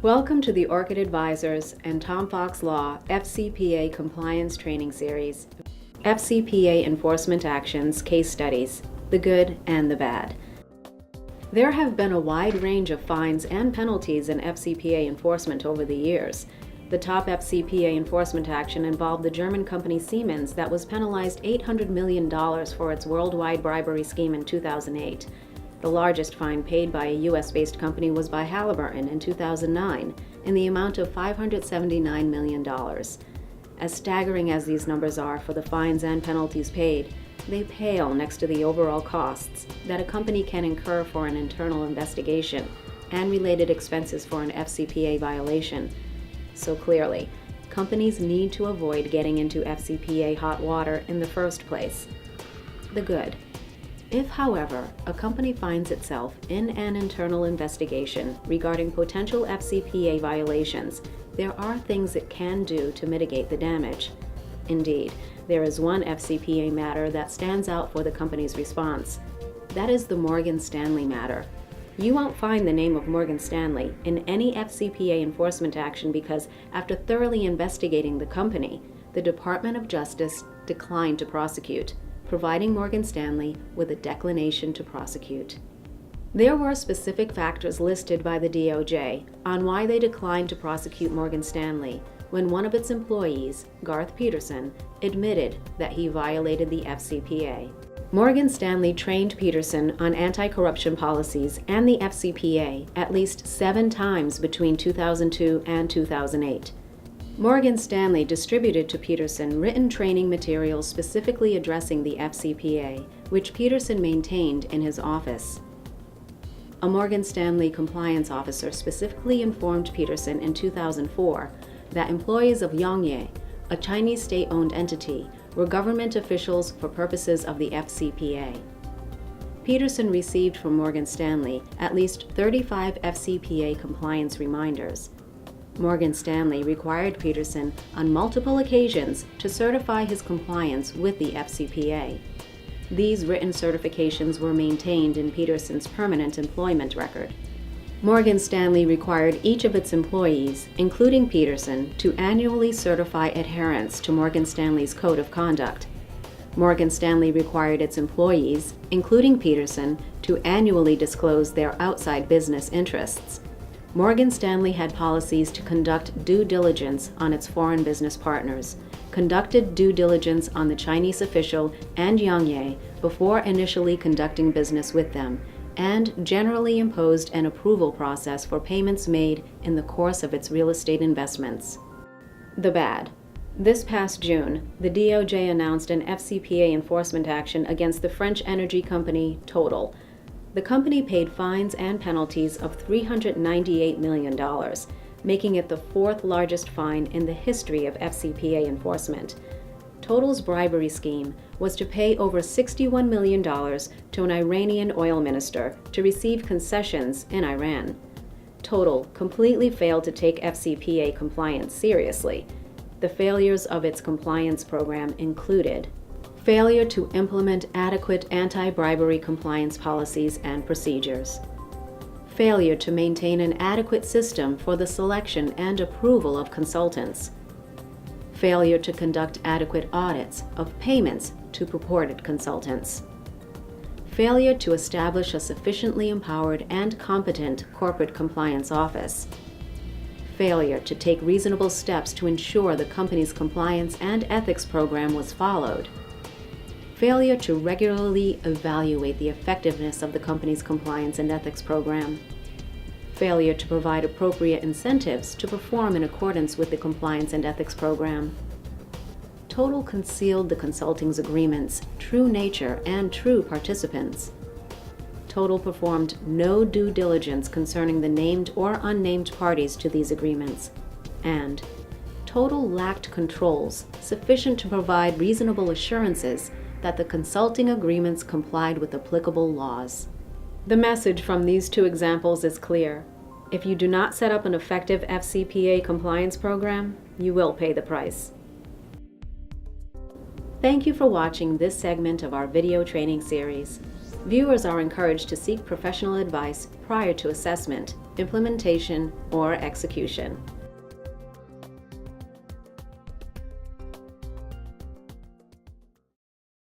Welcome to the Orchid Advisors and Tom Fox Law FCPA Compliance Training Series. FCPA Enforcement Actions Case Studies, the Good and the Bad. There have been a wide range of fines and penalties in FCPA enforcement over the years. The top FCPA enforcement action involved the German company Siemens that was penalized $800 million for its worldwide bribery scheme in 2008. The largest fine paid by a U.S.-based company was by Halliburton in 2009, in the amount of $579 million. As staggering as these numbers are for the fines and penalties paid, they pale next to the overall costs that a company can incur for an internal investigation and related expenses for an FCPA violation. So clearly, companies need to avoid getting into FCPA hot water in the first place. The good. If, however, a company finds itself in an internal investigation regarding potential FCPA violations, there are things it can do to mitigate the damage. Indeed, there is one FCPA matter that stands out for the company's response. That is the Morgan Stanley matter. You won't find the name of Morgan Stanley in any FCPA enforcement action because, after thoroughly investigating the company, the Department of Justice declined to prosecute, providing Morgan Stanley with a declination to prosecute. There were specific factors listed by the DOJ on why they declined to prosecute Morgan Stanley when one of its employees, Garth Peterson, admitted that he violated the FCPA. Morgan Stanley trained Peterson on anti-corruption policies and the FCPA at least 7 times between 2002 and 2008. Morgan Stanley distributed to Peterson written training materials specifically addressing the FCPA, which Peterson maintained in his office. A Morgan Stanley compliance officer specifically informed Peterson in 2004 that employees of Yongye, a Chinese state-owned entity, were government officials for purposes of the FCPA. Peterson received from Morgan Stanley at least 35 FCPA compliance reminders. Morgan Stanley required Peterson on multiple occasions to certify his compliance with the FCPA. These written certifications were maintained in Peterson's permanent employment record. Morgan Stanley required each of its employees, including Peterson, to annually certify adherence to Morgan Stanley's code of conduct. Morgan Stanley required its employees, including Peterson, to annually disclose their outside business interests. Morgan Stanley had policies to conduct due diligence on its foreign business partners, conducted due diligence on the Chinese official and Yongye before initially conducting business with them, and generally imposed an approval process for payments made in the course of its real estate investments. The bad. This past June, the DOJ announced an FCPA enforcement action against the French energy company Total. The company paid fines and penalties of $398 million, making it the 4th largest fine in the history of FCPA enforcement. Total's bribery scheme was to pay over $61 million to an Iranian oil minister to receive concessions in Iran. Total completely failed to take FCPA compliance seriously. The failures of its compliance program included failure to implement adequate anti-bribery compliance policies and procedures, failure to maintain an adequate system for the selection and approval of consultants, failure to conduct adequate audits of payments to purported consultants, failure to establish a sufficiently empowered and competent corporate compliance office, failure to take reasonable steps to ensure the company's compliance and ethics program was followed, failure to regularly evaluate the effectiveness of the company's compliance and ethics program, failure to provide appropriate incentives to perform in accordance with the compliance and ethics program. Total concealed the consulting's agreements, true nature, and true participants. Total performed no due diligence concerning the named or unnamed parties to these agreements. And Total lacked controls sufficient to provide reasonable assurances that the consulting agreements complied with applicable laws. The message from these 2 examples is clear. If you do not set up an effective FCPA compliance program, you will pay the price. Thank you for watching this segment of our video training series. Viewers are encouraged to seek professional advice prior to assessment implementation, or execution.